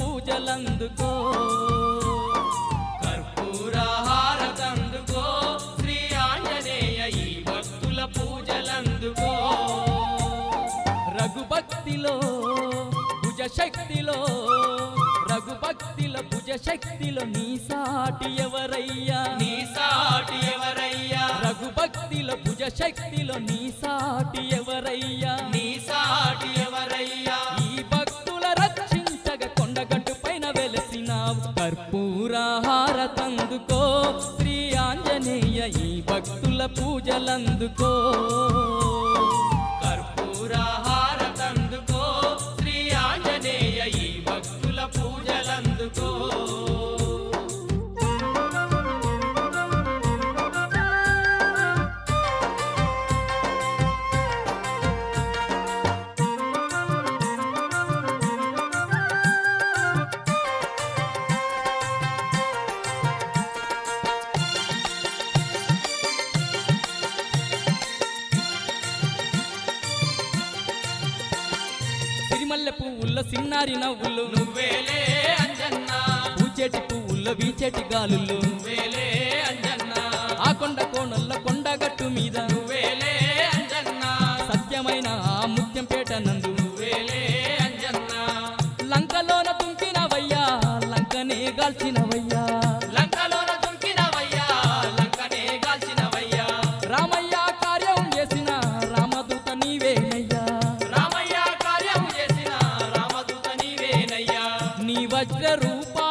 పూజలందుకో కర్పూర హారతందుకో శ్రీ ఆంజనేయ ఈ భక్తుల పూజలందుకో రఘుభక్తిలో భుజశక్తిలో రఘుభక్తిలో భుజశక్తిలో నీ సాటి ఎవరయ్యా నీ సాటి ఎవరయ్యా రఘుభక్తిలో భుజశక్తిలో నీ సాటి ఎవరయ్యా నీ సాటి ఎవరయ్యా ఈ భక్తుల రక్షించగ కొండగట్టు పైన వెలసినావు కర్పూర హారతందుకో శ్రీ ఆంజనేయ ఈ భక్తుల పూజలందుకో కర్పూర హారతందుకో శ్రీ ఆంజనేయ ఈ భక్తుల పూజలందుకో సిరిమల్లె పువ్వుల్లో సిన్నారి నవ్వులు నువ్వేలే అంజన్న పూచేటి పువ్వుల్లో వీచేటి గాలుల్లో నువ్వేలే అంజన్న ఆ కొండ కోణల్లో కొండగట్టు మీద నువ్వేలే అంజన్న సత్యమైన ఆ ముత్యంపేట నందు నువ్వేలే అంజన్న లంకలోన తుంకినవయ్యా లంకనే గాల్చినవయ్యా లంకలోన తుంకినవయ్యా లంకనే గాల్చినవయ్యా రామయ్య కార్యం చేసిన రామదూత నీవేనయ్యా నీ వజ్ర రూపా